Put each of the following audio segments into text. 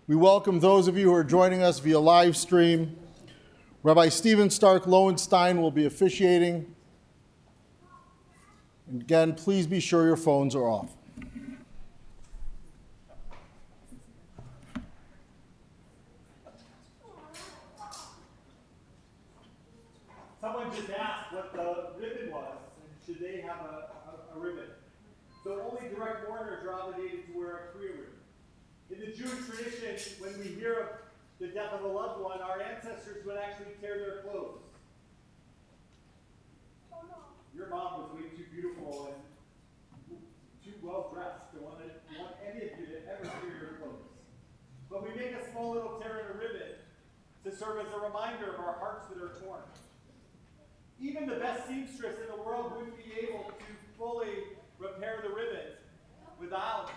We welcome those of you who are joining us via live stream. Rabbi Stephen Stark Lowenstein will be officiating. And again, please be sure your phones are off. Someone just asked what the ribbon was, and should they have a ribbon. So only direct mourners are obligated to wear a kriya ribbon. In the Jewish tradition, when we hear of the death of a loved one, our ancestors would actually tear their clothes. Your mom was way too beautiful and too well dressed to want any of you to ever tear your clothes. But we make a small little tear in a ribbon to serve as a reminder of our hearts that are torn. Even the best seamstress in the world wouldn't be able to fully repair the ribbon without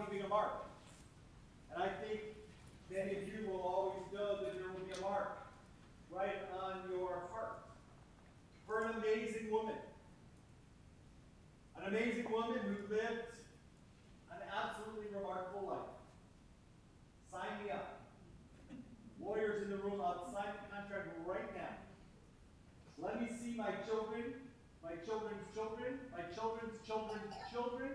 leaving a mark. And I think many of you will always know that there will be a mark right on your heart for an amazing woman. An amazing woman who lived an absolutely remarkable life. Sign me up. Lawyers in the room, I'll sign the contract right now. Let me see my children, my children's children, my children's children's children.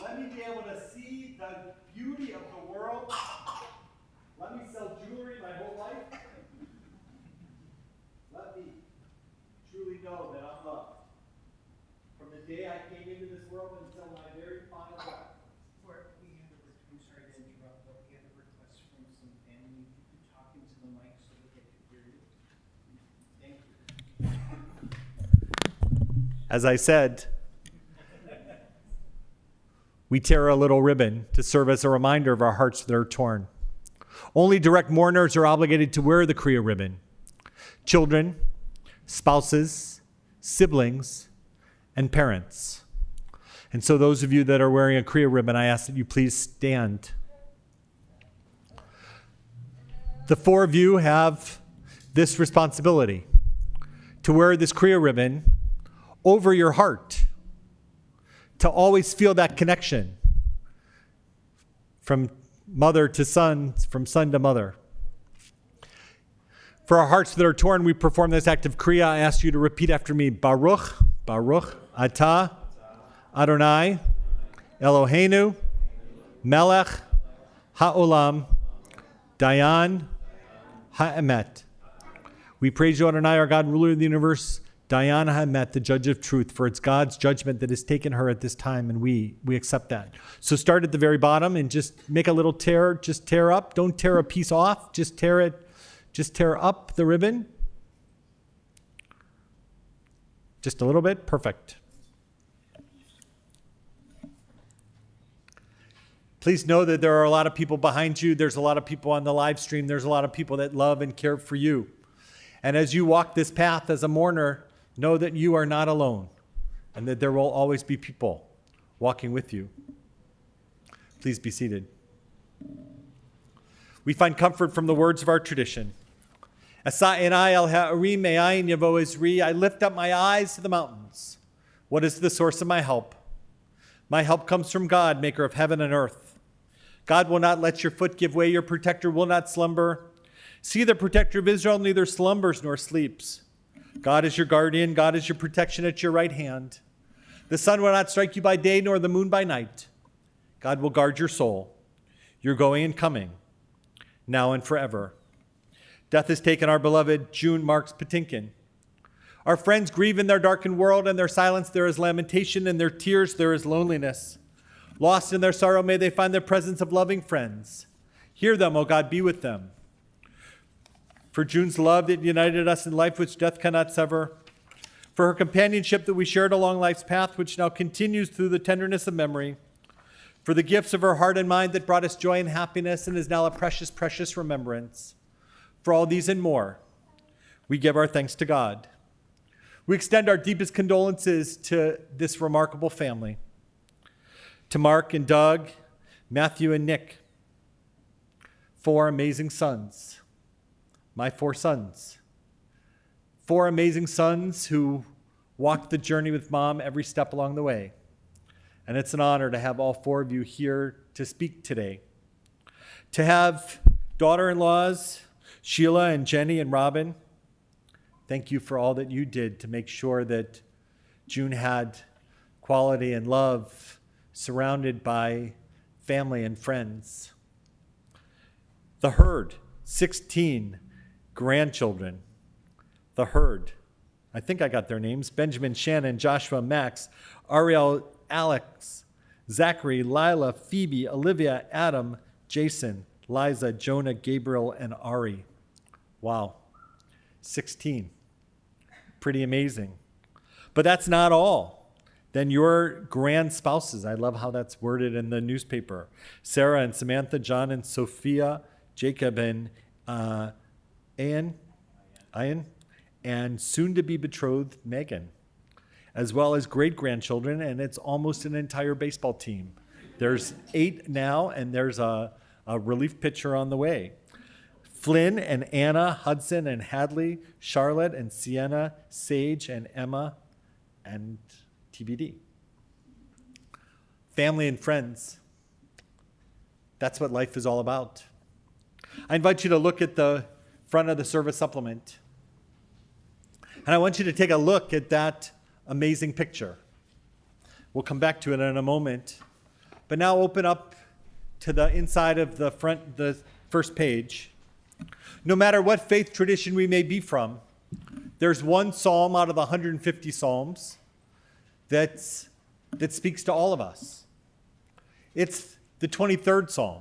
Let me be able to see the beauty of the world. Let me sell jewelry my whole life. Let me truly know that I'm loved. From the day I came into this world until my very final breath. I'm sorry to interrupt, but we have a request from some family. If you could talk into the mic so that they could hear you. Thank you. As I said, we tear a little ribbon to serve as a reminder of our hearts that are torn. Only direct mourners are obligated to wear the kriya ribbon. Children, spouses, siblings, and parents. And so those of you that are wearing a kriya ribbon, I ask that you please stand. The four of you have this responsibility to wear this kriya ribbon over your heart, to always feel that connection from mother to son, from son to mother. For our hearts that are torn, we perform this act of kriya. I ask you to repeat after me. Baruch, Baruch, Atah, Adonai, Eloheinu, Melech, Ha'olam, Dayan, Ha'emet. We praise you, Adonai, our God, ruler of the universe, Dayan Ha'emet, the judge of truth, for it's God's judgment that has taken her at this time, and we accept that. So start at the very bottom and just make a little tear, just tear up. Don't tear a piece off, just tear up the ribbon. Just a little bit, perfect. Please know that there are a lot of people behind you. There's a lot of people on the live stream. There's a lot of people that love and care for you. And as you walk this path as a mourner, know that you are not alone and that there will always be people walking with you. Please be seated. We find comfort from the words of our tradition. I lift up my eyes to the mountains. What is the source of my help? My help comes from God, maker of heaven and earth. God will not let your foot give way. Your protector will not slumber. See, the protector of Israel neither slumbers nor sleeps. God is your guardian. God is your protection at your right hand. The sun will not strike you by day, nor the moon by night. God will guard your soul, your going and coming, now and forever. Death has taken our beloved June Marks Patinkin. Our friends grieve in their darkened world. In their silence there is lamentation. In their tears there is loneliness. Lost in their sorrow, may they find the presence of loving friends. Hear them, O God, be with them. For June's love that united us in life which death cannot sever. For her companionship that we shared along life's path, which now continues through the tenderness of memory. For the gifts of her heart and mind that brought us joy and happiness and is now a precious, precious remembrance. For all these and more, we give our thanks to God. We extend our deepest condolences to this remarkable family. To Mark and Doug, Matthew and Nick, 4 amazing sons. My 4 sons. 4 amazing sons who walked the journey with Mom every step along the way. And it's an honor to have all 4 of you here to speak today. To have daughter-in-laws, Sheila and Jenny and Robin, thank you for all that you did to make sure that June had quality and love, surrounded by family and friends. The Hurd, 16 grandchildren. The Hurd, I think I got their names: Benjamin, Shannon, Joshua, Max, Ariel, Alex, Zachary, Lila, Phoebe, Olivia, Adam, Jason, Liza, Jonah, Gabriel, and Ari. Wow, 16. Pretty amazing. But that's not all. Then your grand spouses, I love how that's worded in the newspaper: Sarah and Samantha, John and Sophia, Jacob and Ian, and soon-to-be betrothed Megan, as well as great-grandchildren, and it's almost an entire baseball team. There's 8 now, and there's a relief pitcher on the way. Flynn and Anna, Hudson and Hadley, Charlotte and Sienna, Sage and Emma, and TBD. Family and friends. That's what life is all about. I invite you to look at the front of the service supplement. And I want you to take a look at that amazing picture. We'll come back to it in a moment. But now open up to the inside of the first page. No matter what faith tradition we may be from, there's one psalm out of the 150 psalms that speaks to all of us. It's the 23rd psalm.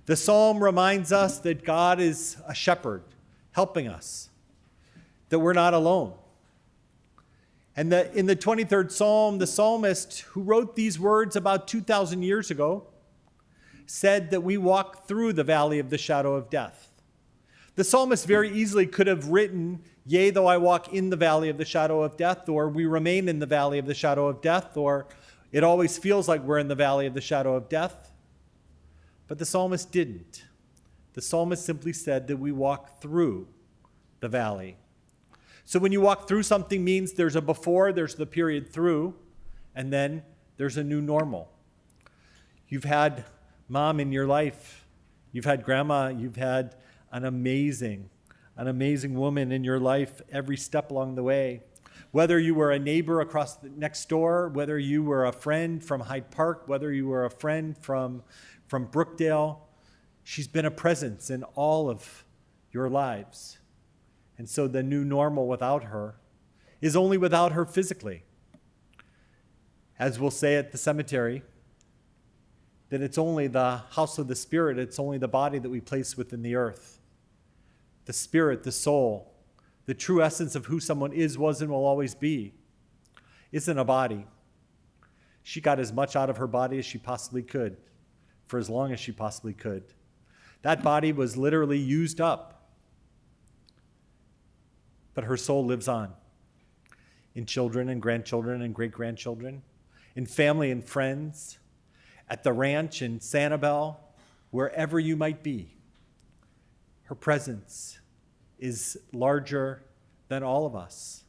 The psalm reminds us that God is a shepherd helping us, that we're not alone. And that in the 23rd psalm, the psalmist who wrote these words about 2,000 years ago said that we walk through the valley of the shadow of death. The psalmist very easily could have written, "Yea, though I walk in the valley of the shadow of death," or "We remain in the valley of the shadow of death," or "It always feels like we're in the valley of the shadow of death." But the psalmist didn't. The psalmist simply said that we walk through the valley. So when you walk through something means there's a before, there's the period through, and then there's a new normal. You've had mom in your life. You've had grandma. You've had an amazing woman in your life every step along the way. Whether you were a neighbor across the next door, whether you were a friend from Hyde Park, whether you were a friend from Brookdale, she's been a presence in all of your lives. And so the new normal without her is only without her physically. As we'll say at the cemetery, that it's only the house of the spirit, it's only the body that we place within the earth. The spirit, the soul, the true essence of who someone is, was, and will always be, isn't a body. She got as much out of her body as she possibly could, for as long as she possibly could. That body was literally used up. But her soul lives on in children and grandchildren and great-grandchildren, in family and friends, at the ranch in Sanibel, wherever you might be. Her presence is larger than all of us.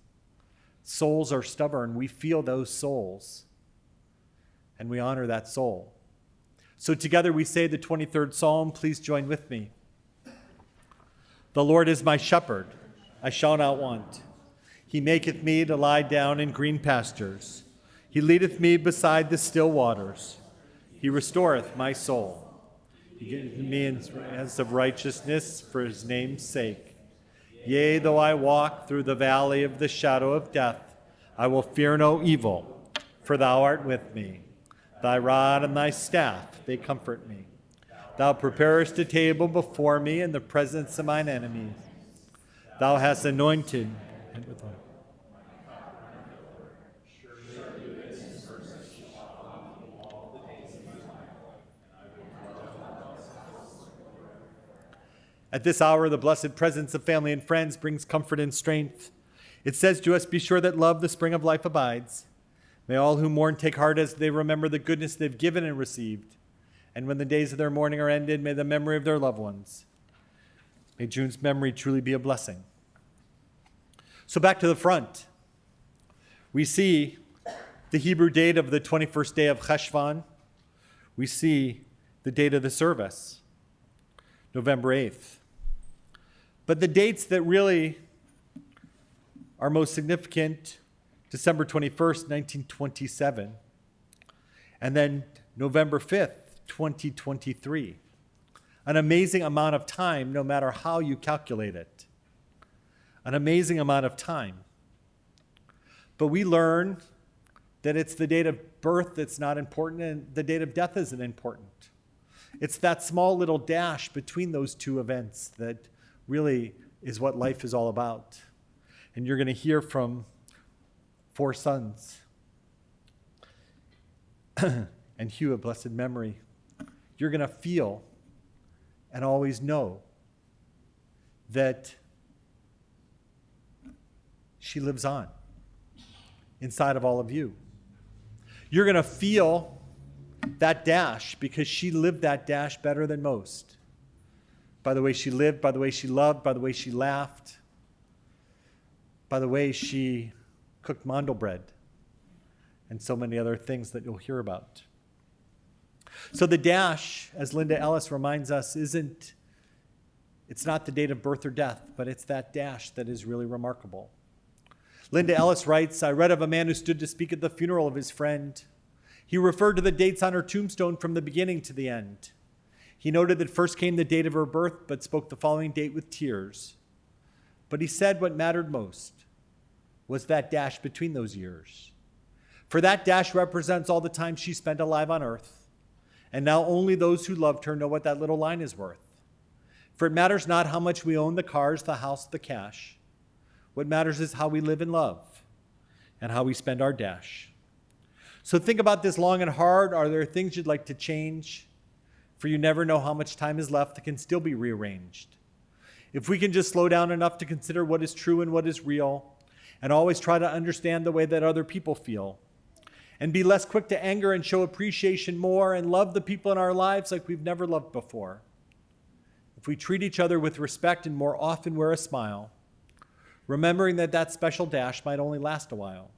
Souls are stubborn. We feel those souls, and we honor that soul. So together we say the 23rd Psalm. Please join with me. The Lord is my shepherd, I shall not want. He maketh me to lie down in green pastures. He leadeth me beside the still waters. He restoreth my soul. He giveth me in paths of righteousness for his name's sake. Yea, though I walk through the valley of the shadow of death, I will fear no evil, for thou art with me. Thy rod and thy staff, they comfort me. Thou preparest a table before me in the presence of mine enemies. Thou hast anointed me with oil. At this hour, the blessed presence of family and friends brings comfort and strength. It says to us, "Be sure that love, the spring of life, abides." May all who mourn take heart as they remember the goodness they've given and received. And when the days of their mourning are ended, may the memory of their loved ones, may June's memory truly be a blessing. So back to the front. We see the Hebrew date of the 21st day of Cheshvan. We see the date of the service. November 8th. But the dates that really are most significant, December 21st, 1927, and then November 5th, 2023. An amazing amount of time, no matter how you calculate it. An amazing amount of time. But we learn that it's the date of birth that's not important, and the date of death isn't important. It's that small little dash between those two events that really is what life is all about. And you're going to hear from 4 sons. And Hugh of blessed memory. You're going to feel and always know that she lives on inside of all of you. You're going to feel that dash because she lived that dash better than most. By the way she lived, by the way she loved, by the way she laughed, by the way she cooked mandel bread, and so many other things that you'll hear about. So the dash, as Linda Ellis reminds us, it's not the date of birth or death, but it's that dash that is really remarkable. Linda Ellis writes, I read of a man who stood to speak at the funeral of his friend. He referred to the dates on her tombstone from the beginning to the end. He noted that first came the date of her birth, but spoke the following date with tears. But he said what mattered most was that dash between those years. For that dash represents all the time she spent alive on earth. And now only those who loved her know what that little line is worth. For it matters not how much we own, the cars, the house, the cash. What matters is how we live and love and how we spend our dash. So think about this long and hard. Are there things you'd like to change? For you never know how much time is left that can still be rearranged. If we can just slow down enough to consider what is true and what is real, and always try to understand the way that other people feel, and be less quick to anger and show appreciation more, and love the people in our lives like we've never loved before. If we treat each other with respect and more often wear a smile, remembering that that special dash might only last a while.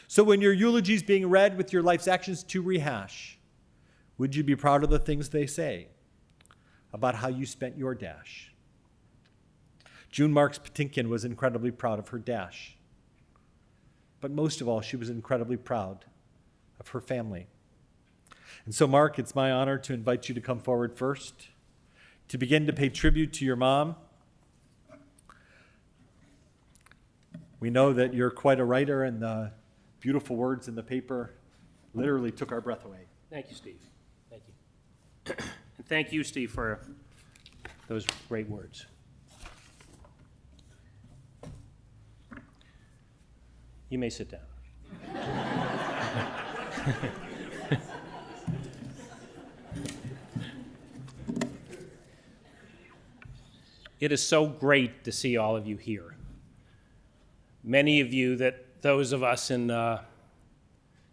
So when your eulogy is being read with your life's actions to rehash, would you be proud of the things they say about how you spent your dash? June Marks Patinkin was incredibly proud of her dash. But most of all, she was incredibly proud of her family. And so, Mark, it's my honor to invite you to come forward first, to begin to pay tribute to your mom. We know that you're quite a writer, and the beautiful words in the paper literally took our breath away. Thank you, Steve. Thank you. And thank you, Steve, for those great words. You may sit down. It is so great to see all of you here. Many of you that those of us in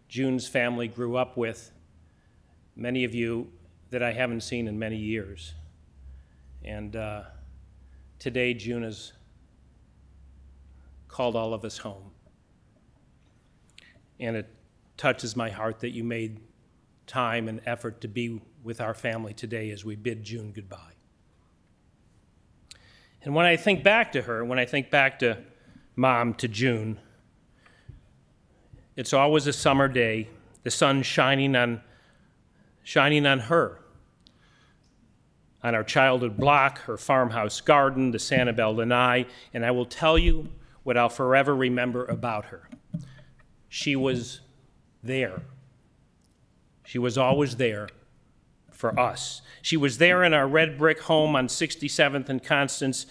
June's family grew up with, many of you that I haven't seen in many years. And today June has called all of us home. And it touches my heart that you made time and effort to be with our family today as we bid June goodbye. And when I think back to her, when I think back to Mom, to June, it's always a summer day, the sun shining on her, on our childhood block, her farmhouse garden, the Sanibel lanai, and I will tell you what I'll forever remember about her. She was there. She was always there for us. She was there in our red brick home on 67th and Constance,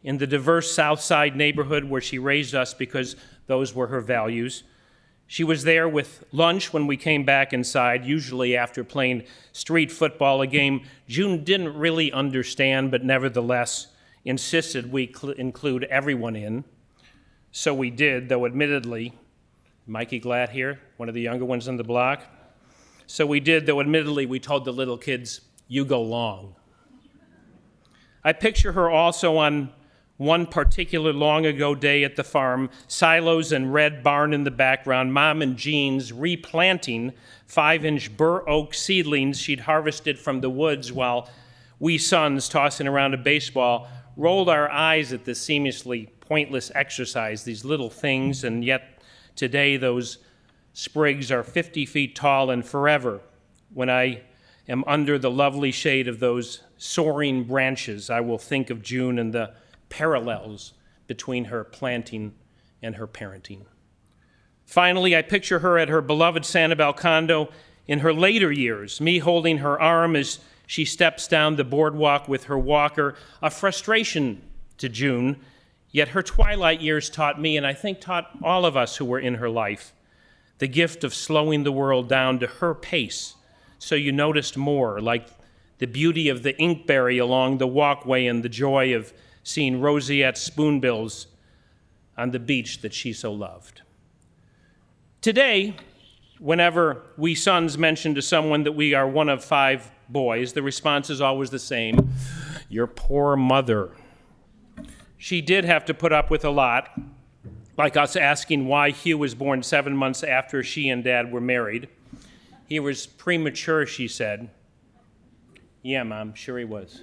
in the diverse South Side neighborhood where she raised us because those were her values. She was there with lunch when we came back inside, usually after playing street football, a game June didn't really understand, but nevertheless insisted we include everyone in. So we did, though admittedly, Mikey Glatt here, one of the younger ones on the block. So we did, though admittedly we told the little kids, you go long. I picture her also on one particular long ago day at the farm, silos and red barn in the background, Mom and Jean's replanting 5-inch bur oak seedlings she'd harvested from the woods while We sons, tossing around a baseball, rolled our eyes at this seemingly pointless exercise, these little things, and yet today those sprigs are 50 feet tall, and forever, when I am under the lovely shade of those soaring branches, I will think of June and the parallels between her planting and her parenting. Finally, I picture her at her beloved Sanibel condo in her later years, me holding her arm as she steps down the boardwalk with her walker, a frustration to June, yet her twilight years taught me, and I think taught all of us who were in her life, the gift of slowing the world down to her pace so you noticed more, like the beauty of the inkberry along the walkway and the joy of seeing Roseate Spoonbills on the beach that she so loved. Today, whenever we sons mention to someone that we are one of 5 boys, the response is always the same: your poor mother. She did have to put up with a lot, like us asking why Hugh was born 7 months after she and Dad were married. He was premature, she said. Yeah, Mom, sure he was.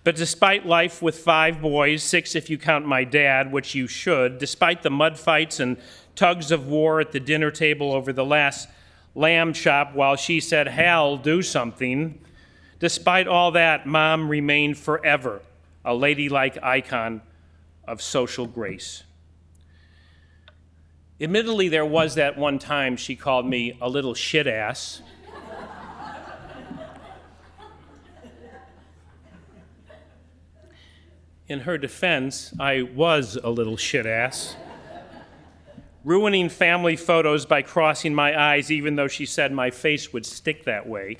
But despite life with 5 boys, 6 if you count my dad, which you should, despite the mud fights and tugs of war at the dinner table over the last lamb chop while she said, "Hal, do something," despite all that, Mom remained forever a ladylike icon of social grace. Admittedly, there was that one time she called me a little shit ass. In her defense, I was a little shit ass, ruining family photos by crossing my eyes, even though she said my face would stick that way.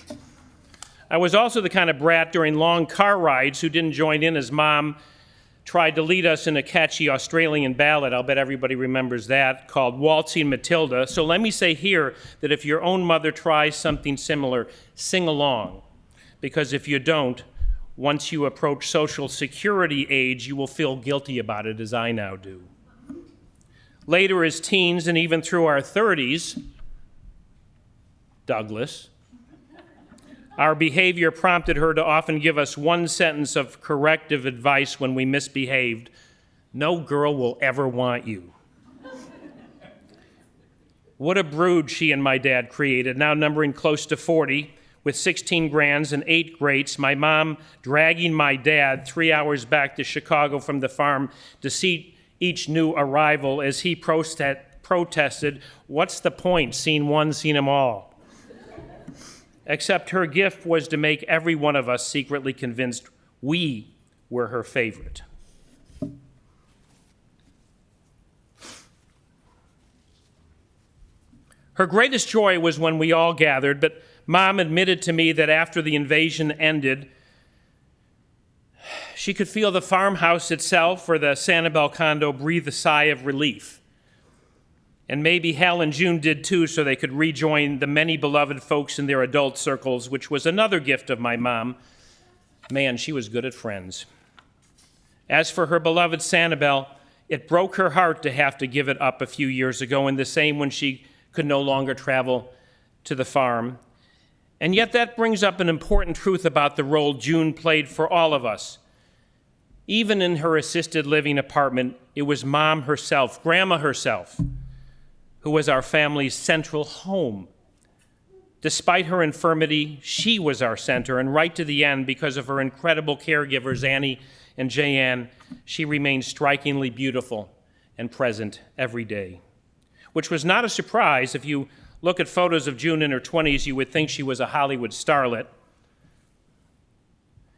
I was also the kind of brat during long car rides who didn't join in as Mom tried to lead us in a catchy Australian ballad, I'll bet everybody remembers that, called Waltzing Matilda. So let me say here that if your own mother tries something similar, sing along. Because if you don't, once you approach social security age, you will feel guilty about it, as I now do. Later, as teens and even through our 30s, Douglas, our behavior prompted her to often give us one sentence of corrective advice when we misbehaved: "No girl will ever want you." What a brood she and my dad created, now numbering close to 40, with 16 grands and 8 greats, my mom dragging my dad 3 hours back to Chicago from the farm to see each new arrival as he protested, "What's the point? Seen one, seen them all." Except her gift was to make every one of us secretly convinced we were her favorite. Her greatest joy was when we all gathered, but Mom admitted to me that after the invasion ended, she could feel the farmhouse itself or the Sanibel condo breathe a sigh of relief. And maybe Hal and June did too, so they could rejoin the many beloved folks in their adult circles, which was another gift of my mom. Man, she was good at friends. As for her beloved Sanibel, it broke her heart to have to give it up a few years ago, and the same when she could no longer travel to the farm. And yet that brings up an important truth about the role June played for all of us. Even in her assisted living apartment, it was Mom herself, Grandma herself, who was our family's central home. Despite her infirmity, she was our center, and right to the end, because of her incredible caregivers, Annie and Jayanne, she remained strikingly beautiful and present every day. Which was not a surprise. If you look at photos of June in her 20s, you would think she was a Hollywood starlet.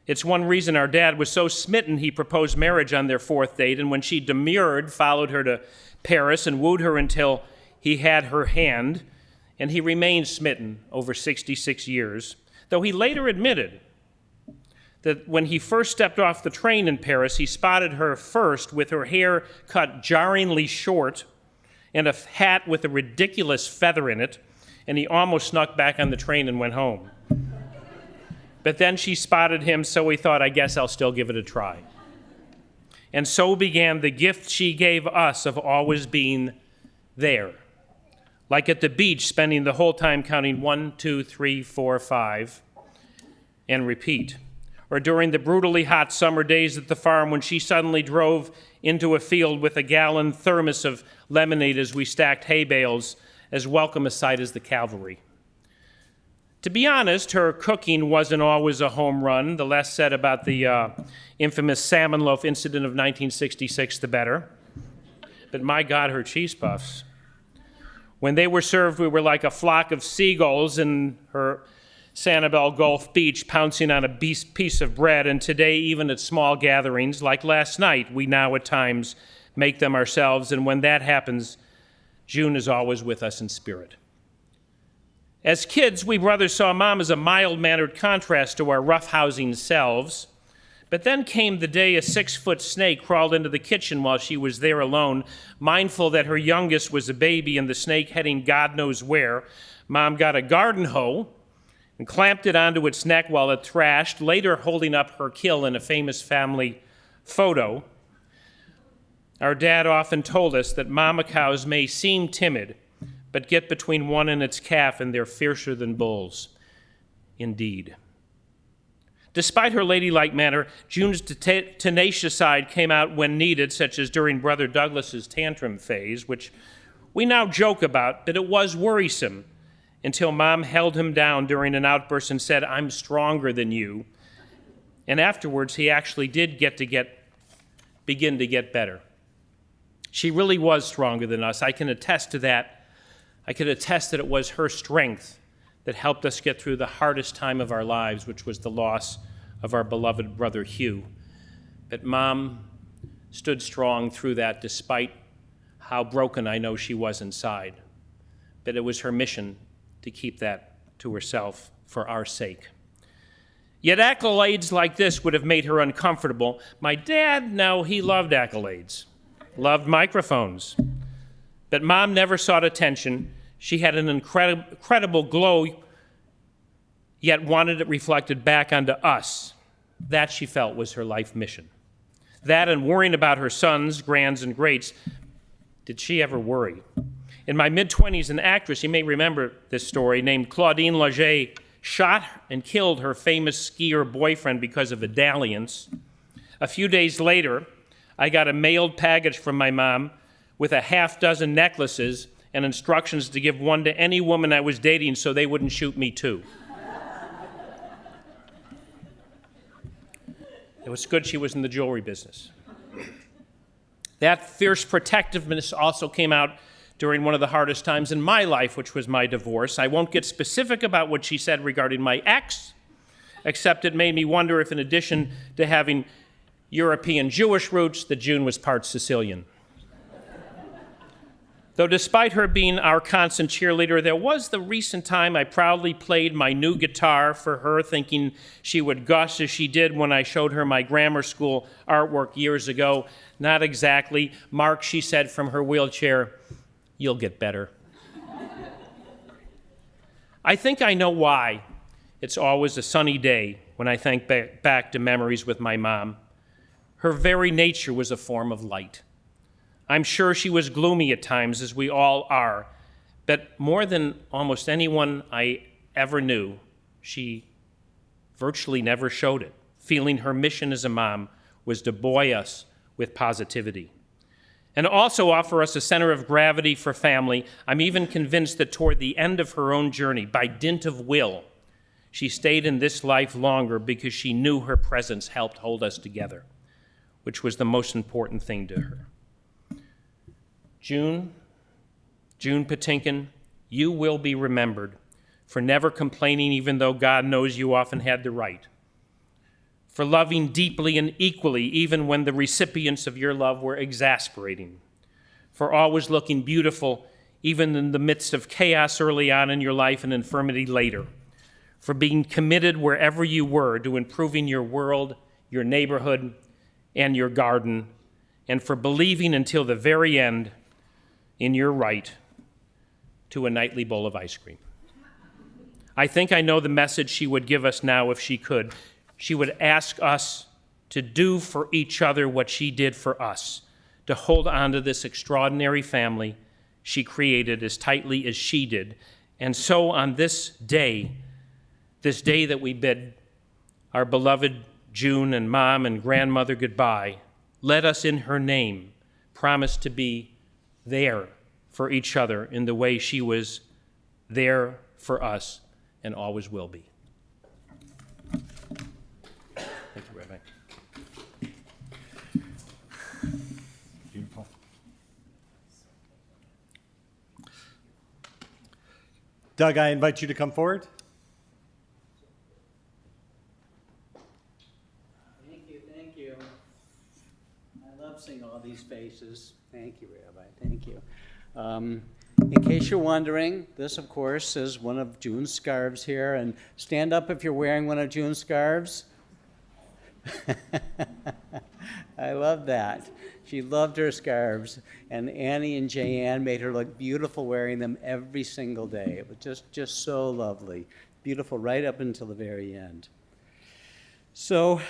It's one reason our dad was so smitten he proposed marriage on their 4th date, and when she demurred, followed her to Paris and wooed her until he had her hand, and he remained smitten over 66 years, though he later admitted that when he first stepped off the train in Paris, he spotted her first with her hair cut jarringly short and a hat with a ridiculous feather in it, and he almost snuck back on the train and went home. But then she spotted him, so he thought, I guess I'll still give it a try. And so began the gift she gave us of always being there. Like at the beach, spending the whole time counting 1, 2, 3, 4, 5. and repeat. Or during the brutally hot summer days at the farm when she suddenly drove into a field with a gallon thermos of lemonade as we stacked hay bales, as welcome a sight as the cavalry. To be honest, her cooking wasn't always a home run. The less said about the infamous salmon loaf incident of 1966, the better. But my God, her cheese puffs. When they were served, we were like a flock of seagulls in her Sanibel Gulf Beach, pouncing on a piece of bread. And today, even at small gatherings, like last night, we now at times make them ourselves. And when that happens, June is always with us in spirit. As kids, we brothers saw Mom as a mild-mannered contrast to our roughhousing selves. But then came the day a 6-foot snake crawled into the kitchen while she was there alone, mindful that her youngest was a baby and the snake heading God knows where. Mom got a garden hoe and clamped it onto its neck while it thrashed, later holding up her kill in a famous family photo. Our dad often told us that mama cows may seem timid, but get between one and its calf and they're fiercer than bulls. Indeed. Despite her ladylike manner, June's tenacious side came out when needed, such as during Brother Douglas's tantrum phase, which we now joke about, but it was worrisome until Mom held him down during an outburst and said, "I'm stronger than you." And afterwards, he actually did begin to get better. She really was stronger than us. I can attest to that. I can attest that it was her strength that helped us get through the hardest time of our lives, which was the loss of our beloved brother Hugh. But Mom stood strong through that despite how broken I know she was inside. But it was her mission to keep that to herself for our sake. Yet accolades like this would have made her uncomfortable. My dad, no, he loved accolades, loved microphones. But Mom never sought attention. She had an incredible glow, yet wanted it reflected back onto us. That, she felt, was her life mission. That and worrying about her sons, grands, and greats. Did she ever worry? In my mid-20s, an actress, you may remember this story, named Claudine Leger, shot and killed her famous skier boyfriend because of a dalliance. A few days later, I got a mailed package from my mom with a half-dozen necklaces and instructions to give one to any woman I was dating so they wouldn't shoot me too. It was good she was in the jewelry business. That fierce protectiveness also came out during one of the hardest times in my life, which was my divorce. I won't get specific about what she said regarding my ex, except it made me wonder if, in addition to having European Jewish roots, that June was part Sicilian. Though despite her being our constant cheerleader, there was the recent time I proudly played my new guitar for her, thinking she would gush as she did when I showed her my grammar school artwork years ago. Not exactly. "Mark," she said from her wheelchair, "you'll get better." I think I know why it's always a sunny day when I think back to memories with my mom. Her very nature was a form of light. I'm sure she was gloomy at times, as we all are, but more than almost anyone I ever knew, she virtually never showed it, feeling her mission as a mom was to buoy us with positivity and also offer us a center of gravity for family. I'm even convinced that toward the end of her own journey, by dint of will, she stayed in this life longer because she knew her presence helped hold us together, which was the most important thing to her. June Patinkin, you will be remembered for never complaining even though God knows you often had the right, for loving deeply and equally even when the recipients of your love were exasperating, for always looking beautiful even in the midst of chaos early on in your life and infirmity later, for being committed wherever you were to improving your world, your neighborhood, and your garden, and for believing until the very end in your right to a nightly bowl of ice cream. I think I know the message she would give us now if she could. She would ask us to do for each other what she did for us, to hold on to this extraordinary family she created as tightly as she did. And so on this day that we bid our beloved June and Mom and grandmother goodbye, let us in her name promise to be there for each other in the way she was there for us and always will be. Thank you, Rabbi. Beautiful. Doug, I invite you to come forward. Thank you. I love seeing all these faces. Thank you, Rabbi. Thank you. In case you're wondering, this, of course, is one of June's scarves here. And stand up if you're wearing one of June's scarves. I love that. She loved her scarves. And Annie and Jayanne made her look beautiful wearing them every single day. It was just so lovely. Beautiful right up until the very end. So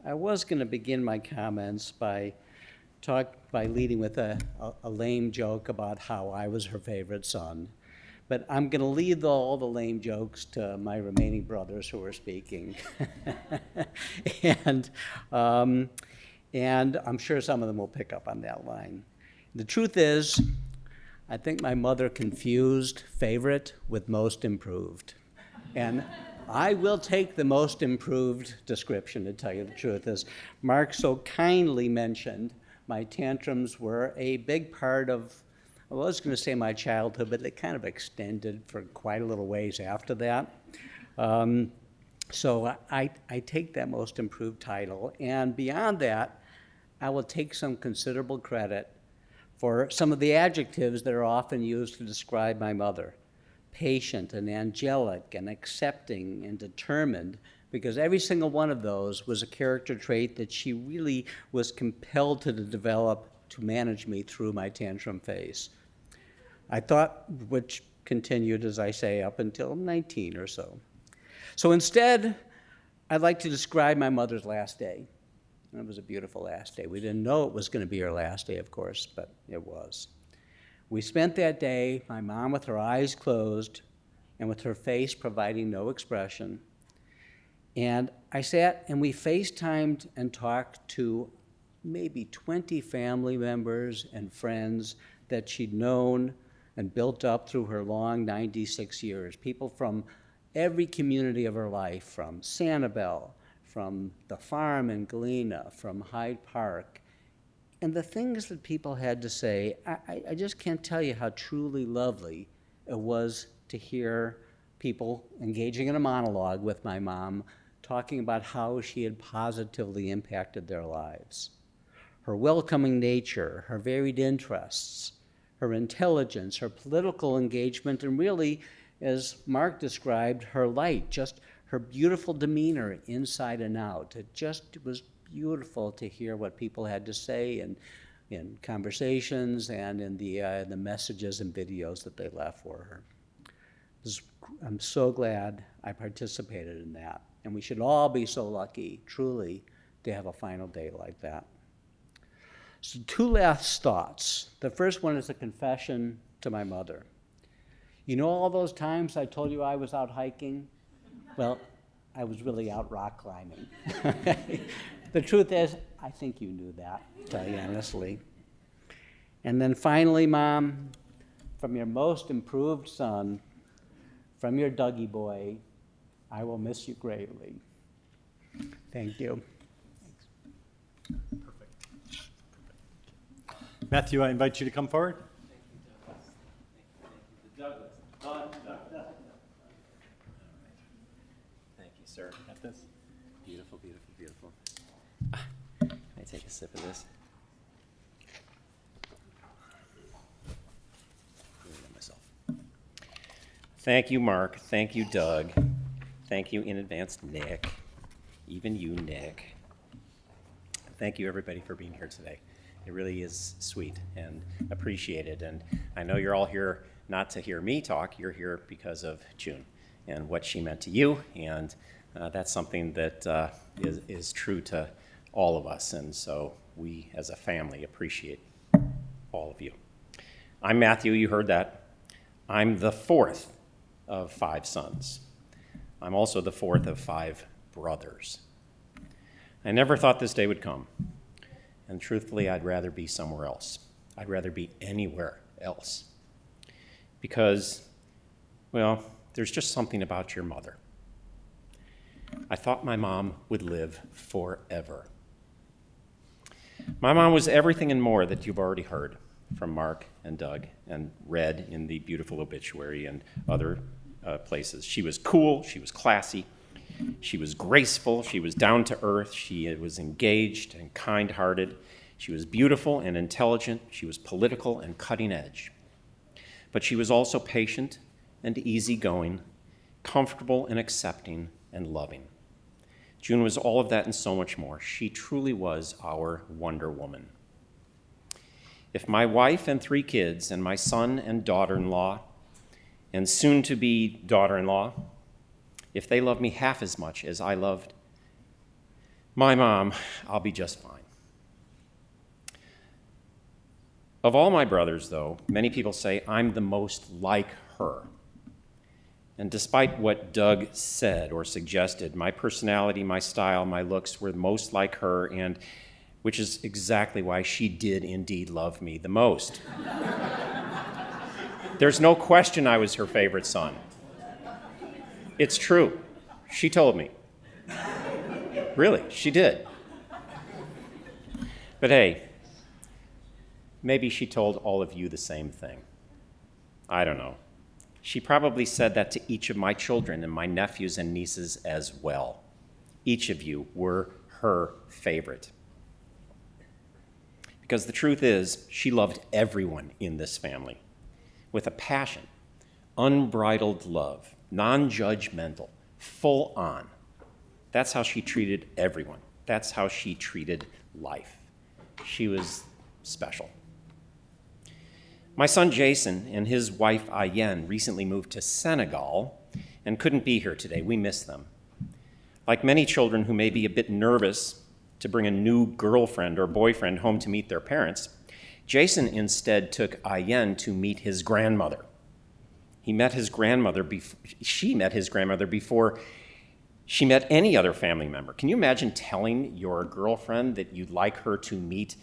I was going to begin my comments by leading with a lame joke about how I was her favorite son. But I'm going to leave all the lame jokes to my remaining brothers who are speaking. and I'm sure some of them will pick up on that line. The truth is, I think my mother confused favorite with most improved. And I will take the most improved description, to tell you the truth. As Mark so kindly mentioned, my tantrums were a big part of, I was going to say my childhood, but it kind of extended for quite a little ways after that. So I take that most improved title. And beyond that, I will take some considerable credit for some of the adjectives that are often used to describe my mother. Patient and angelic and accepting and determined, because every single one of those was a character trait that she really was compelled to develop to manage me through my tantrum phase. I thought, which continued, as I say, up until 19 or so. So instead, I'd like to describe my mother's last day. And it was a beautiful last day. We didn't know it was going to be her last day, of course, but it was. We spent that day, my mom with her eyes closed and with her face providing no expression. And I sat and we FaceTimed and talked to maybe 20 family members and friends that she'd known and built up through her long 96 years. People from every community of her life, from Sanibel, from the farm in Galena, from Hyde Park. And the things that people had to say, I just can't tell you how truly lovely it was to hear people engaging in a monologue with my mom, talking about how she had positively impacted their lives. Her welcoming nature, her varied interests, her intelligence, her political engagement, and really, as Mark described, her light, just her beautiful demeanor inside and out. It just was beautiful to hear what people had to say in conversations and in the messages and videos that they left for her. I'm so glad I participated in that. And we should all be so lucky, truly, to have a final day like that. So 2 last thoughts. The first one is a confession to my mother. You know all those times I told you I was out hiking? Well, I was really out rock climbing. The truth is, I think you knew that, to tell you honestly. And then finally, Mom, from your most improved son, from your Dougie boy, I will miss you greatly. Thank you. Perfect. Matthew, I invite you to come forward. Thank you, sir. Got this? Beautiful, beautiful, beautiful. Can I take a sip of this? Myself. Thank you, Mark. Thank you, Doug. Thank you in advance, Nick. Even you, Nick. Thank you, everybody, for being here today. It really is sweet and appreciated. And I know you're all here not to hear me talk. You're here because of June and what she meant to you. And that's something that is true to all of us. And so we, as a family, appreciate all of you. I'm Matthew. You heard that. I'm the 4th of 5 sons. I'm also the 4th of 5 brothers. I never thought this day would come. And truthfully, I'd rather be somewhere else. I'd rather be anywhere else. Because, well, there's just something about your mother. I thought my mom would live forever. My mom was everything and more that you've already heard from Mark and Doug and read in the beautiful obituary and other places. She was cool, she was classy, she was graceful, she was down to earth, she was engaged and kind-hearted, she was beautiful and intelligent, she was political and cutting edge. But she was also patient and easygoing, comfortable and accepting and loving. June was all of that and so much more. She truly was our Wonder Woman. If my wife and 3 kids and my son and daughter-in-law and soon-to-be daughter-in-law, if they love me half as much as I loved my mom, I'll be just fine. Of all my brothers, though, many people say I'm the most like her. And despite what Doug said or suggested, my personality, my style, my looks were most like her, and which is exactly why she did indeed love me the most. There's no question I was her favorite son. It's true. She told me. Really, she did. But hey, maybe she told all of you the same thing. I don't know. She probably said that to each of my children and my nephews and nieces as well. Each of you were her favorite. Because the truth is, she loved everyone in this family with a passion, unbridled love, non-judgmental, full on. That's how she treated everyone. That's how she treated life. She was special. My son Jason and his wife Ayen recently moved to Senegal and couldn't be here today. We miss them. Like many children who may be a bit nervous to bring a new girlfriend or boyfriend home to meet their parents, Jason instead took Ayen to meet his grandmother. She met his grandmother before she met any other family member. Can you imagine telling your girlfriend that you'd like her to meet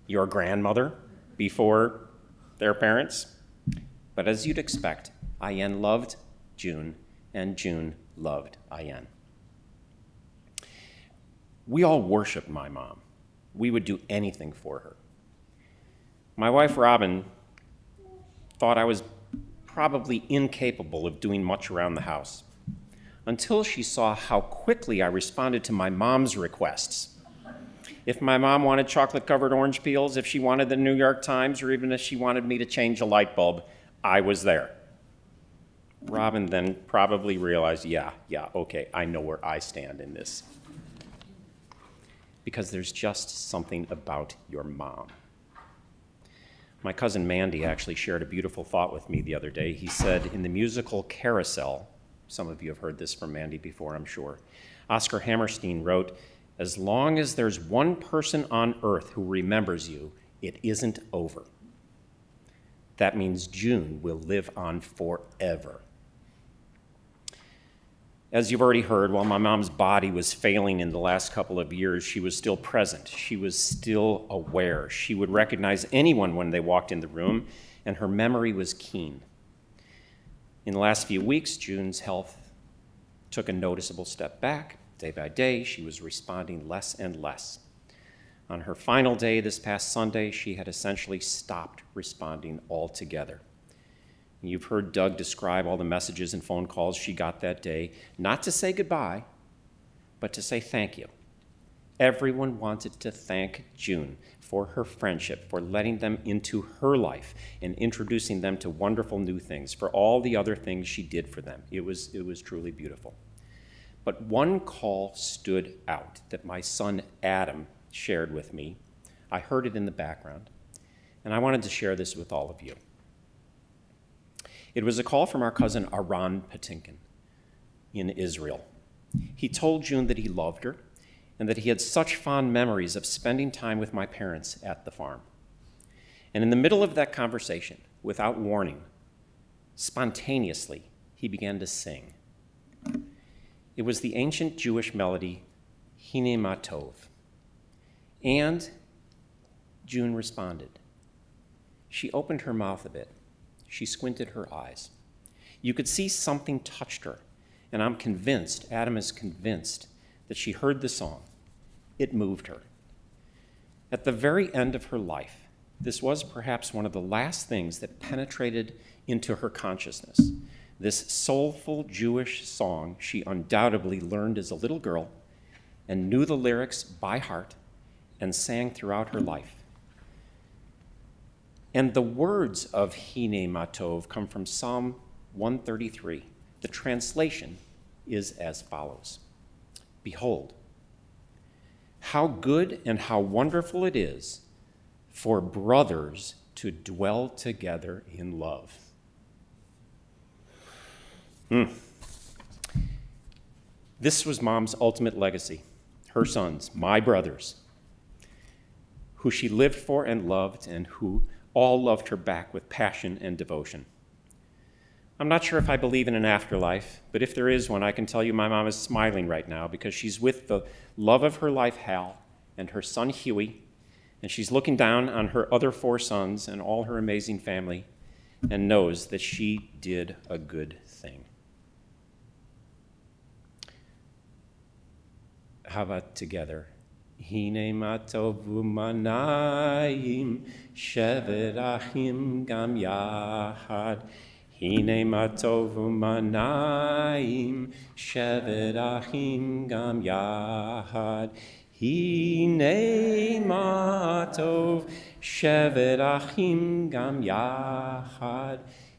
your grandmother before their parents? But as you'd expect, Ayen loved June, and June loved Ayen. We all worshiped my mom. We would do anything for her. My wife, Robin, thought I was probably incapable of doing much around the house until she saw how quickly I responded to my mom's requests. If my mom wanted chocolate-covered orange peels, if she wanted the New York Times, or even if she wanted me to change a light bulb, I was there. Robin then probably realized, yeah, okay, I know where I stand in this. Because there's just something about your mom. My cousin Mandy actually shared a beautiful thought with me the other day. He said, in the musical Carousel, some of you have heard this from Mandy before, I'm sure, Oscar Hammerstein wrote, as long as there's one person on earth who remembers you, it isn't over. That means June will live on forever. As you've already heard, while my mom's body was failing in the last couple of years, she was still present. She was still aware. She would recognize anyone when they walked in the room, and her memory was keen. In the last few weeks, June's health took a noticeable step back. Day by day, she was responding less and less. On her final day this past Sunday, she had essentially stopped responding altogether. You've heard Doug describe all the messages and phone calls she got that day, not to say goodbye, but to say thank you. Everyone wanted to thank June for her friendship, for letting them into her life and introducing them to wonderful new things, for all the other things she did for them. It was truly beautiful. But one call stood out that my son Adam shared with me. I heard it in the background, and I wanted to share this with all of you. It was a call from our cousin Marks Patinkin in Israel. He told June that he loved her and that he had such fond memories of spending time with my parents at the farm. And in the middle of that conversation, without warning, spontaneously, he began to sing. It was the ancient Jewish melody, Hine Ma Tov. And June responded. She opened her mouth a bit. She squinted her eyes. You could see something touched her, and I'm convinced, Adam is convinced, that she heard the song. It moved her. At the very end of her life, this was perhaps one of the last things that penetrated into her consciousness. This soulful Jewish song she undoubtedly learned as a little girl and knew the lyrics by heart and sang throughout her life. And the words of Hine Ma Tov come from Psalm 133. The translation is as follows. Behold, how good and how wonderful it is for brothers to dwell together in love. This was Mom's ultimate legacy, her sons, my brothers, who she lived for and loved, and who all loved her back with passion and devotion. I'm not sure if I believe in an afterlife, but if there is one, I can tell you my mom is smiling right now because she's with the love of her life, Hal, and her son, Huey, and she's looking down on her other 4 sons and all her amazing family and knows that she did a good thing. How about together? Hine ma tovu manayim, shevet achim gam yahad. Hine ma tovu manayim, shevet achim gam yahad. Hine ma tov, shevet achim gam yahad.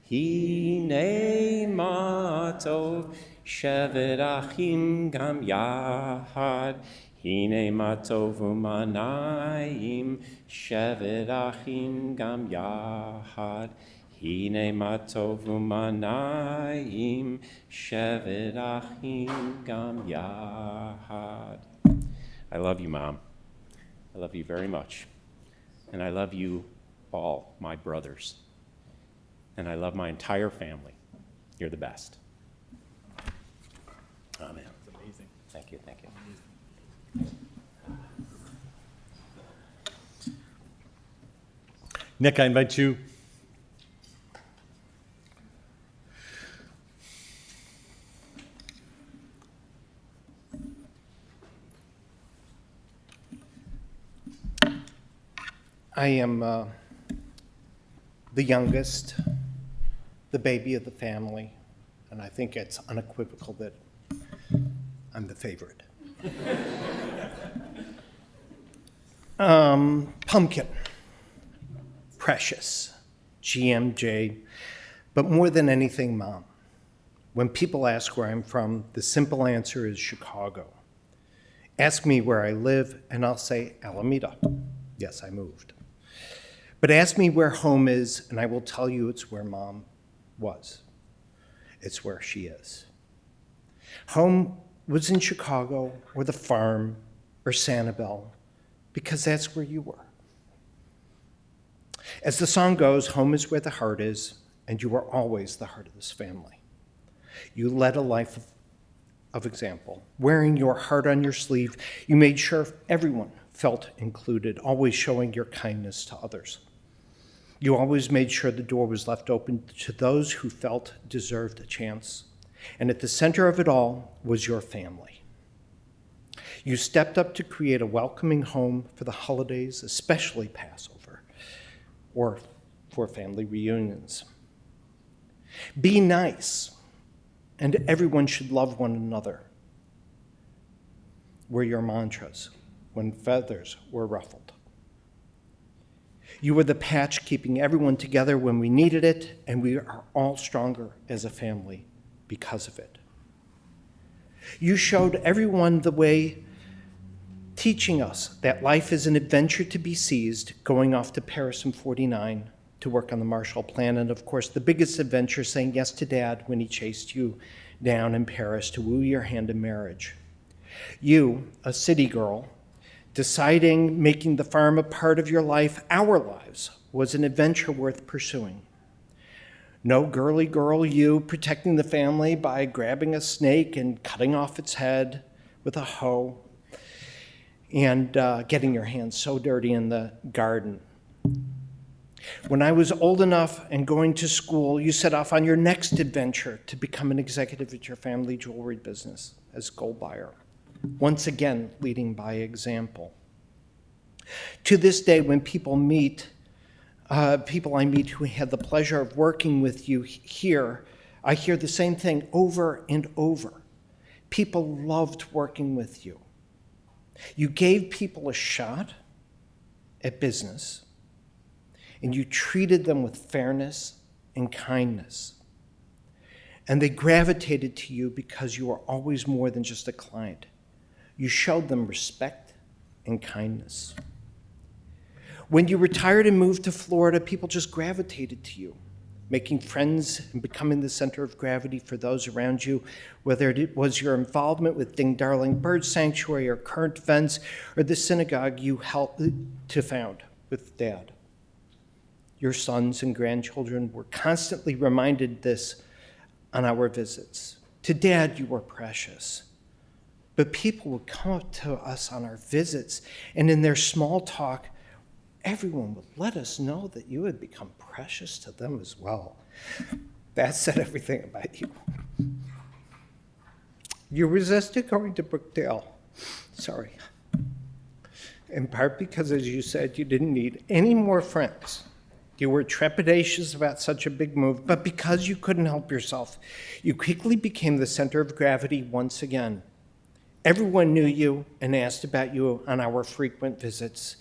Hine ma tov, shevet achim gam yahad. Hine ma tovu manayim, shevet achim gam yahad. Hine ma tovu manayim, shevet achim gam yahad. I love you, Mom. I love you very much. And I love you all, my brothers. And I love my entire family. You're the best. Amen. That's amazing. Thank you, thank you. Nick, I invite you. I am the youngest, the baby of the family, and I think it's unequivocal that I'm the favorite. Pumpkin, precious, GMJ, but more than anything, Mom. When people ask where I'm from, the simple answer is Chicago. Ask me where I live, and I'll say Alameda. Yes, I moved. But ask me where home is, and I will tell you it's where Mom was. It's where she is. Home was in Chicago, or the farm, or Sanibel, because that's where you were. As the song goes, home is where the heart is, and you were always the heart of this family. You led a life of example. Wearing your heart on your sleeve, you made sure everyone felt included, always showing your kindness to others. You always made sure the door was left open to those who felt deserved a chance. And at the center of it all was your family. You stepped up to create a welcoming home for the holidays, especially Passover, or for family reunions. Be nice, and everyone should love one another, were your mantras when feathers were ruffled. You were the patch keeping everyone together when we needed it, and we are all stronger as a family because of it. You showed everyone the way, teaching us that life is an adventure to be seized, going off to Paris in '49 to work on the Marshall Plan, and of course the biggest adventure, saying yes to Dad when he chased you down in Paris to woo your hand in marriage. You, a city girl, deciding making the farm a part of your life, our lives, was an adventure worth pursuing. No girly girl you protecting the family by grabbing a snake and cutting off its head with a hoe and getting your hands so dirty in the garden. When I was old enough and going to school, you set off on your next adventure to become an executive at your family jewelry business as gold buyer, once again leading by example. To this day, when people I meet who had the pleasure of working with you here, I hear the same thing over and over. People loved working with you. You gave people a shot at business, and you treated them with fairness and kindness. And they gravitated to you because you were always more than just a client. You showed them respect and kindness. When you retired and moved to Florida, people just gravitated to you, making friends and becoming the center of gravity for those around you, whether it was your involvement with Ding Darling Bird Sanctuary or current events or the synagogue you helped to found with Dad. Your sons and grandchildren were constantly reminded this on our visits. To Dad, you were precious. But people would come up to us on our visits, and in their small talk, everyone would let us know that you had become precious to them as well. That said everything about you. You resisted going to Brookdale. Sorry. In part because, as you said, you didn't need any more friends. You were trepidatious about such a big move, but because you couldn't help yourself, you quickly became the center of gravity once again. Everyone knew you and asked about you on our frequent visits,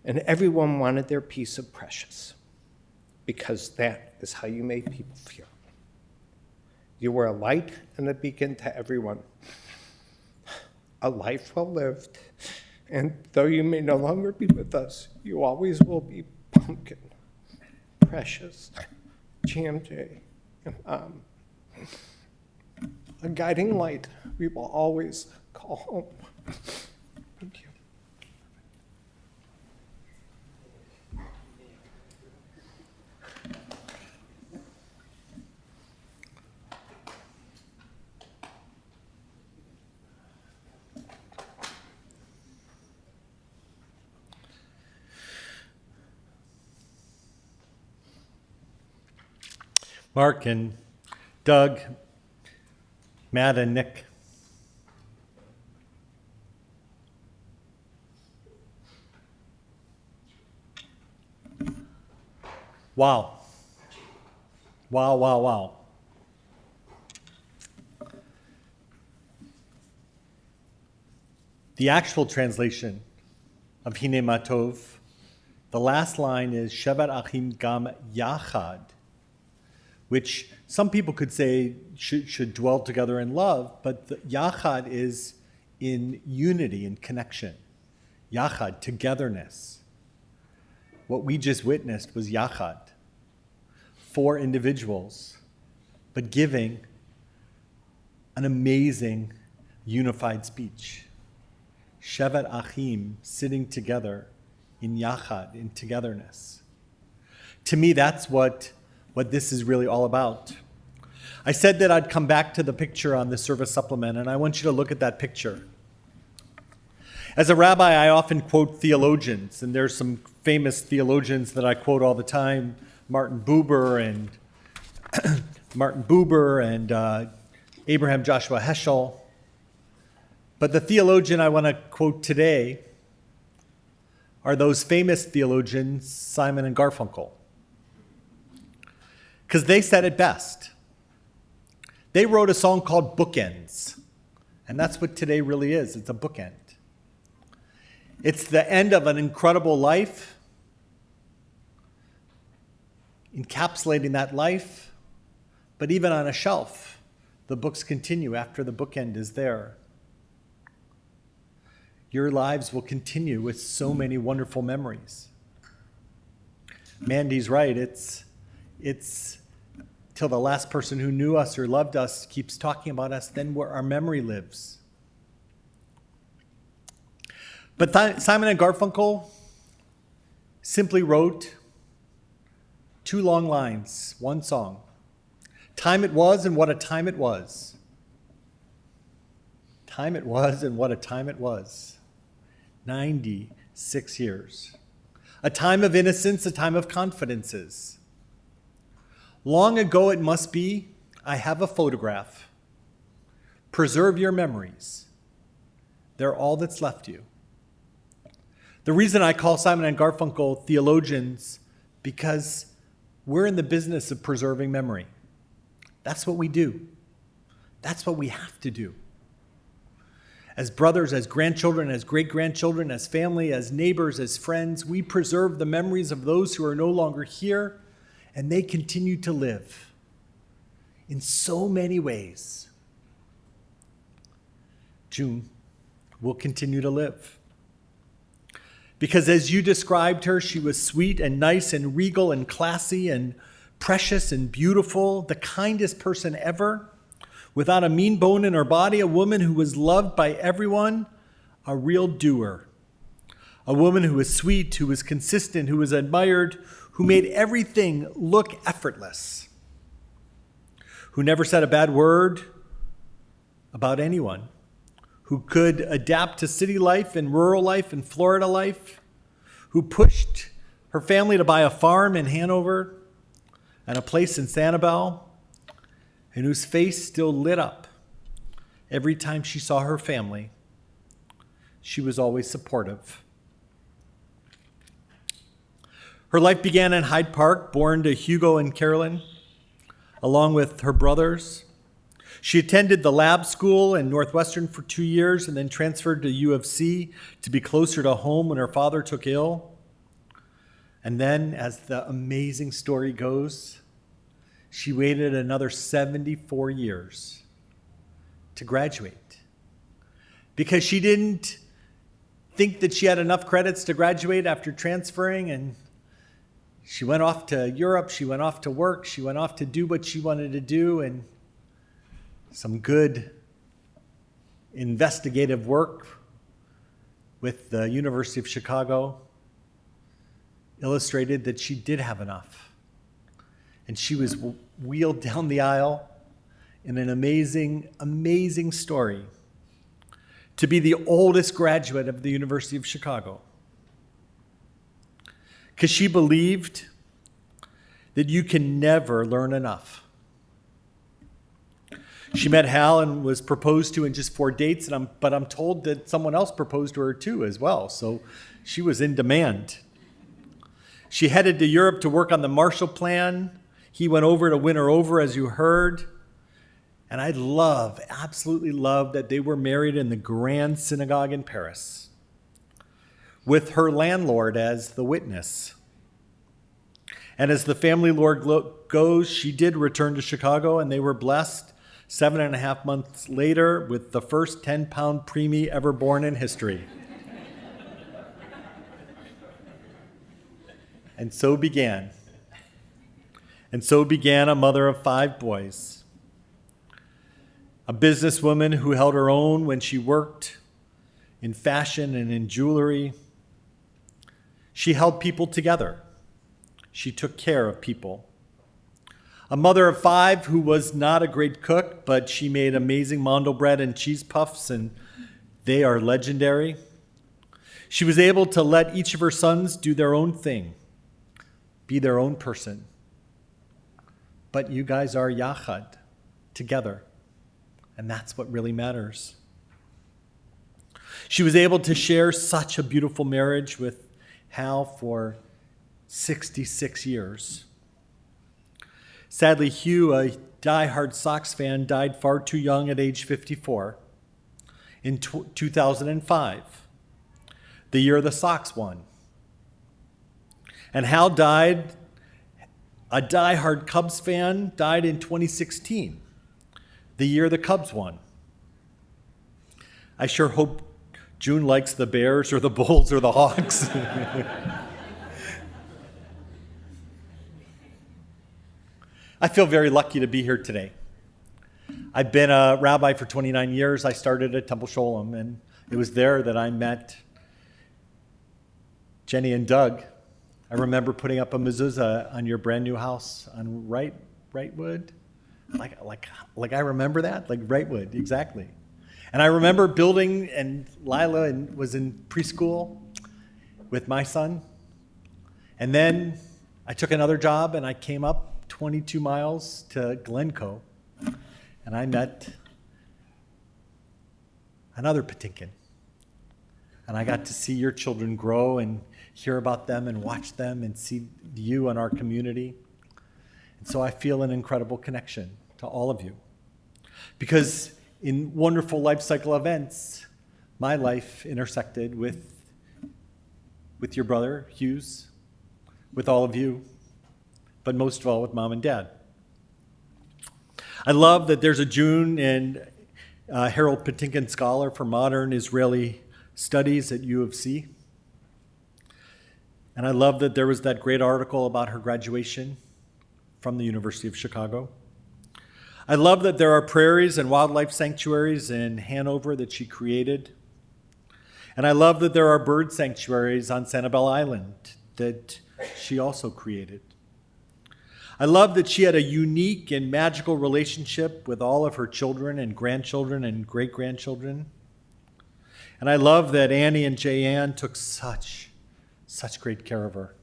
and everyone wanted their piece of precious, because that is how you made people feel. You were a light and a beacon to everyone. A life well lived, and though you may no longer be with us, you always will be Pumpkin, Precious, GMJ, and a guiding light we will always call home. Thank you. Mark and Doug, Matt and Nick. Wow. Wow, wow, wow. The actual translation of Hine Matov, the last line is Shevat Achim Gam Yachad, which some people could say should dwell together in love, but the Yachad is in unity and connection. Yachad, togetherness. What we just witnessed was Yachad. 4 individuals, but giving an amazing unified speech. Shevet Achim, sitting together in Yachad, in togetherness. To me, that's what this is really all about. I said that I'd come back to the picture on the service supplement, and I want you to look at that picture. As a rabbi, I often quote theologians, and there's some famous theologians that I quote all the time, Martin Buber and Abraham Joshua Heschel. But the theologian I want to quote today are those famous theologians, Simon and Garfunkel. Because they said it best. They wrote a song called Bookends. And that's what today really is. It's a bookend. It's the end of an incredible life, encapsulating that life, but even on a shelf, the books continue after the bookend is there. Your lives will continue with so many wonderful memories. Mandy's right. It's till the last person who knew us or loved us keeps talking about us, then where our memory lives. But Simon and Garfunkel simply wrote 2 long lines, one song. Time it was, and what a time it was. Time it was, and what a time it was. 96 years. A time of innocence, a time of confidences. Long ago it must be, I have a photograph. Preserve your memories. They're all that's left you. The reason I call Simon and Garfunkel theologians, because we're in the business of preserving memory. That's what we do. That's what we have to do. As brothers, as grandchildren, as great-grandchildren, as family, as neighbors, as friends, we preserve the memories of those who are no longer here, and they continue to live in so many ways. June will continue to live. Because as you described her, she was sweet and nice and regal and classy and precious and beautiful, the kindest person ever, without a mean bone in her body, a woman who was loved by everyone, a real doer. A woman who was sweet, who was consistent, who was admired, who made everything look effortless, who never said a bad word about anyone, who could adapt to city life and rural life and Florida life, who pushed her family to buy a farm in Hanover and a place in Sanibel, and whose face still lit up every time she saw her family. She was always supportive. Her life began in Hyde Park, born to Hugo and Carolyn, along with her brothers. She attended the lab school in Northwestern for 2 years and then transferred to U of C to be closer to home when her father took ill. And then, as the amazing story goes, she waited another 74 years to graduate because she didn't think that she had enough credits to graduate after transferring, and she went off to Europe, she went off to work, she went off to do what she wanted to do, and some good investigative work with the University of Chicago illustrated that she did have enough. And she was wheeled down the aisle in an amazing, amazing story to be the oldest graduate of the University of Chicago. Because she believed that you can never learn enough. She met Hal and was proposed to in just 4 dates, but I'm told that someone else proposed to her too as well, so she was in demand. She headed to Europe to work on the Marshall Plan. He went over to win her over, as you heard. And I absolutely love that they were married in the Grand Synagogue in Paris, with her landlord as the witness. And as the family lore goes, she did return to Chicago, and they were blessed 7.5 months later with the first 10-pound preemie ever born in history. And so began a mother of 5 boys. A businesswoman who held her own when she worked in fashion and in jewelry. She held people together. She took care of people. A mother of 5 who was not a great cook, but she made amazing mondo bread and cheese puffs, and they are legendary. She was able to let each of her sons do their own thing, be their own person. But you guys are yachad, together, and that's what really matters. She was able to share such a beautiful marriage with Hal for 66 years. Sadly, Hugh, a diehard Sox fan, died far too young at age 54 in 2005, the year the Sox won. And Hal died, a diehard Cubs fan, died in 2016, the year the Cubs won. I sure hope June likes the Bears or the Bulls or the Hawks. I feel very lucky to be here today. I've been a rabbi for 29 years. I started at Temple Sholem, and it was there that I met Jenny and Doug. I remember putting up a mezuzah on your brand new house on Wrightwood, Like I remember that, like Brightwood, exactly. And I remember building, and Lila was in preschool with my son. And then I took another job and I came up 22 miles to Glencoe, and I met another Patinkin. And I got to see your children grow and hear about them and watch them and see you and our community. And so I feel an incredible connection to all of you. Because in wonderful life cycle events, my life intersected with your brother, Hughes, with all of you, but most of all with Mom and Dad. I love that there's a June and Harold Patinkin Scholar for Modern Israeli Studies at U of C. And I love that there was that great article about her graduation from the University of Chicago. I love that there are prairies and wildlife sanctuaries in Hanover that she created. And I love that there are bird sanctuaries on Sanibel Island that she also created. I love that she had a unique and magical relationship with all of her children and grandchildren and great-grandchildren. And I love that Annie and Jayanne took such great care of her.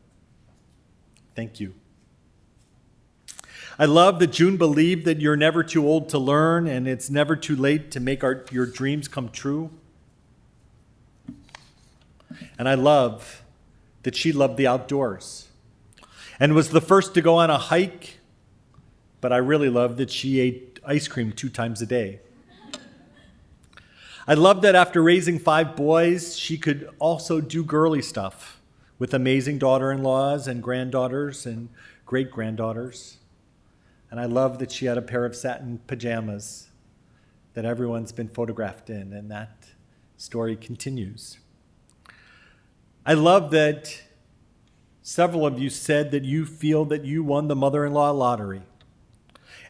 Thank you. I love that June believed that you're never too old to learn and it's never too late to make your dreams come true. And I love that she loved the outdoors and was the first to go on a hike, but I really love that she ate ice cream 2 times a day. I love that after raising 5 boys, she could also do girly stuff with amazing daughter-in-laws and granddaughters and great-granddaughters. And I love that she had a pair of satin pajamas that everyone's been photographed in, and that story continues. I love that several of you said that you feel that you won the mother-in-law lottery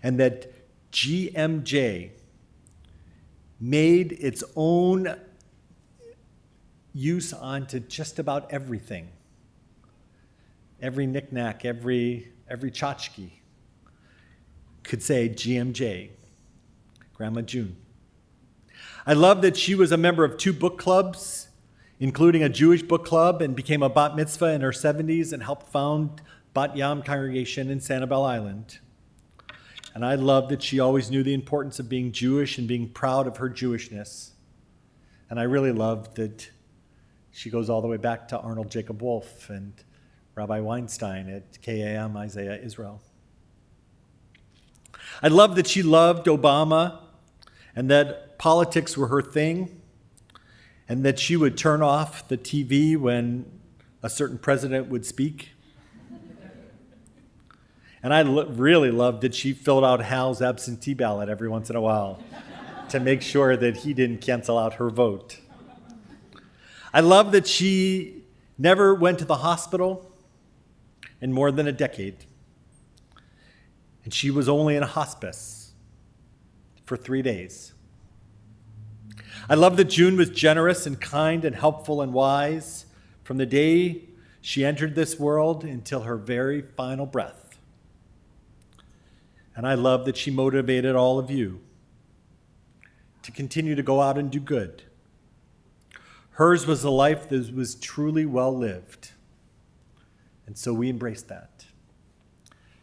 and that GMJ made its own use onto just about everything. Every knick-knack, every tchotchke could say GMJ, Grandma June. I love that she was a member of 2 book clubs, including a Jewish book club, and became a bat mitzvah in her 70s and helped found Bat Yam congregation in Sanibel Island. And I love that she always knew the importance of being Jewish and being proud of her Jewishness. And I really love that she goes all the way back to Arnold Jacob Wolf and Rabbi Weinstein at KAM Isaiah Israel. I love that she loved Obama and that politics were her thing and that she would turn off the TV when a certain president would speak. And I really loved that she filled out Hal's absentee ballot every once in a while to make sure that he didn't cancel out her vote. I love that she never went to the hospital in more than a decade. And she was only in a hospice for 3 days. I love that June was generous and kind and helpful and wise from the day she entered this world until her very final breath. And I love that she motivated all of you to continue to go out and do good. Hers was a life that was truly well lived. And so we embrace that.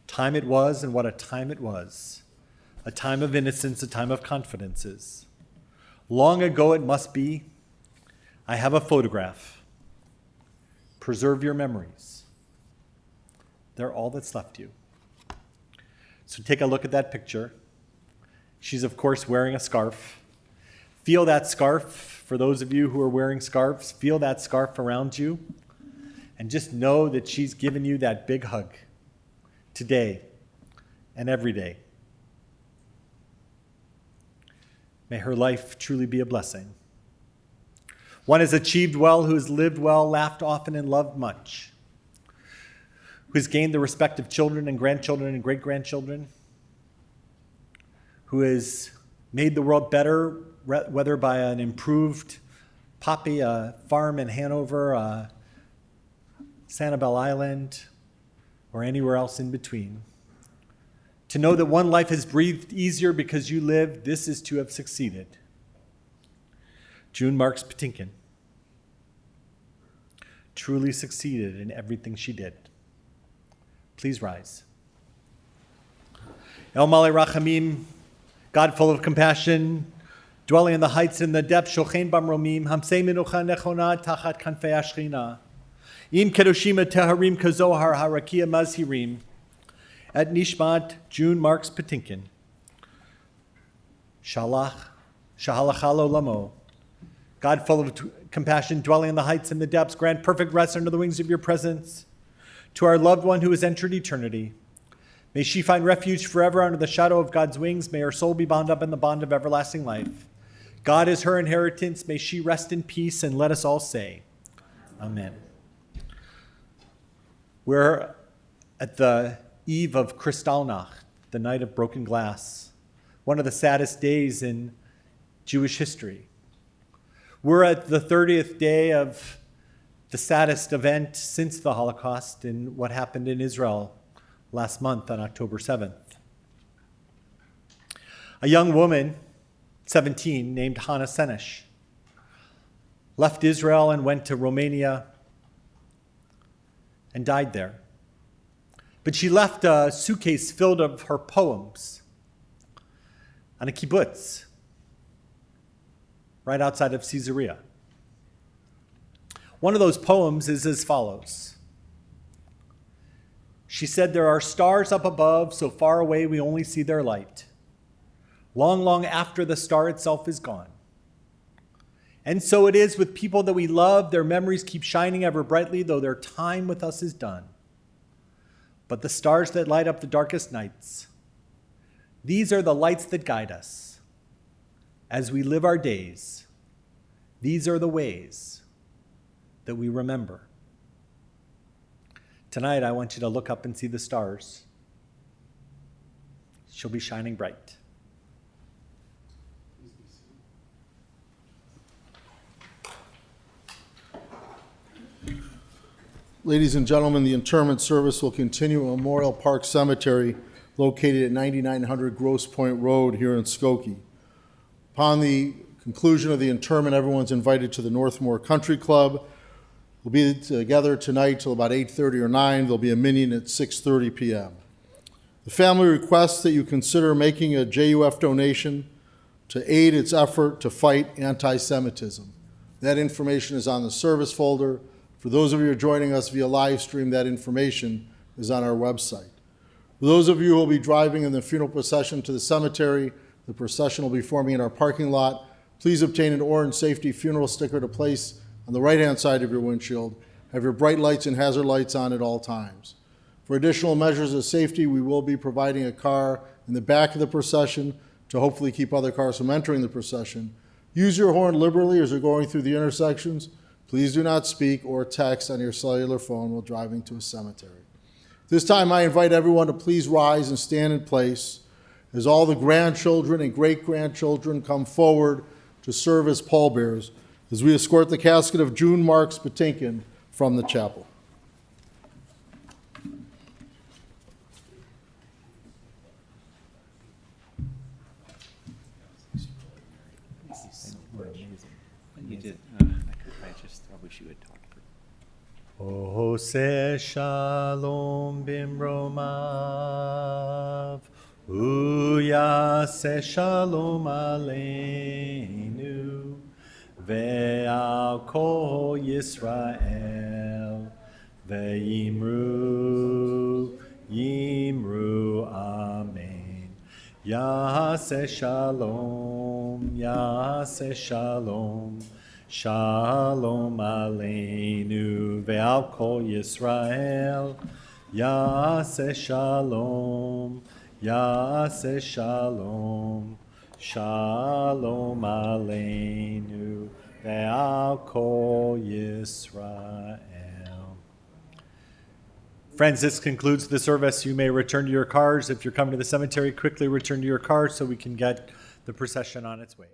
Time it was, and what a time it was. A time of innocence, a time of confidences. Long ago it must be. I have a photograph. Preserve your memories. They're all that's left you. So take a look at that picture. She's, of course, wearing a scarf. Feel that scarf. For those of you who are wearing scarves, feel that scarf around you. And just know that she's given you that big hug today and every day. May her life truly be a blessing. One has achieved well, who has lived well, laughed often, and loved much, who has gained the respect of children and grandchildren and great-grandchildren, who has made the world better, whether by an improved poppy, a farm in Hanover, Sanibel Island, or anywhere else in between. To know that one life has breathed easier because you lived, this is to have succeeded. June Marks Patinkin truly succeeded in everything she did. Please rise. El Malei Rachamim, God full of compassion, dwelling in the heights and the depths, Shochein Bamromim, Hamsei Menucha Nechona Tachat Kanfei Ashchina, Im Kedoshima Teharim Kazohar Harakia Mazhirim, at Nishmat June Marks Patinkin, Shahalach Lamo, God full of compassion, dwelling in the heights and the depths, grant perfect rest under the wings of your presence. To our loved one who has entered eternity, may she find refuge forever under the shadow of God's wings. May her soul be bound up in the bond of everlasting life. God is her inheritance. May she rest in peace, and let us all say, Amen. We're at the eve of Kristallnacht, the night of broken glass, one of the saddest days in Jewish history. We're at the 30th day of the saddest event since the Holocaust in what happened in Israel last month on October 7th. A young woman, 17, named Hannah Senesh, left Israel and went to Romania and died there. But she left a suitcase filled of her poems on a kibbutz right outside of Caesarea. One of those poems is as follows. She said, "There are stars up above, so far away we only see their light. Long, long after the star itself is gone. And so it is with people that we love. Their memories keep shining ever brightly, though their time with us is done. But the stars that light up the darkest nights, these are the lights that guide us. As we live our days, these are the ways that we remember." Tonight, I want you to look up and see the stars. She'll be shining bright. Ladies and gentlemen, the interment service will continue at Memorial Park Cemetery located at 9900 Grosse Point Road here in Skokie. Upon the conclusion of the interment, everyone's invited to the Northmore Country Club. We'll be together tonight till about 8:30 or 9. There'll be a minion at 6:30 p.m. The family requests that you consider making a JUF donation to aid its effort to fight anti-Semitism. That information is on the service folder. For those of you who are joining us via live stream, that information is on our website. For those of you who will be driving in the funeral procession to the cemetery, the procession will be forming in our parking lot. Please obtain an orange safety funeral sticker to place on the right-hand side of your windshield. Have your bright lights and hazard lights on at all times. For additional measures of safety, we will be providing a car in the back of the procession to hopefully keep other cars from entering the procession. Use your horn liberally as you're going through the intersections. Please do not speak or text on your cellular phone while driving to a cemetery. This time, I invite everyone to please rise and stand in place as all the grandchildren and great-grandchildren come forward to serve as pallbearers as we escort the casket of June Marks Patinkin from the chapel. You did. I wish you had talked. Ose shalom bimromav, uyase shalom aleinu, ve'al kol Yisrael, ve'yimru, amen. Yase shalom, shalom aleinu ve'al kol Yisrael. Yaseh shalom, shalom aleinu ve'al kol Yisrael. Friends, this concludes the service. You may return to your cars. If you're coming to the cemetery, quickly return to your cars so we can get the procession on its way.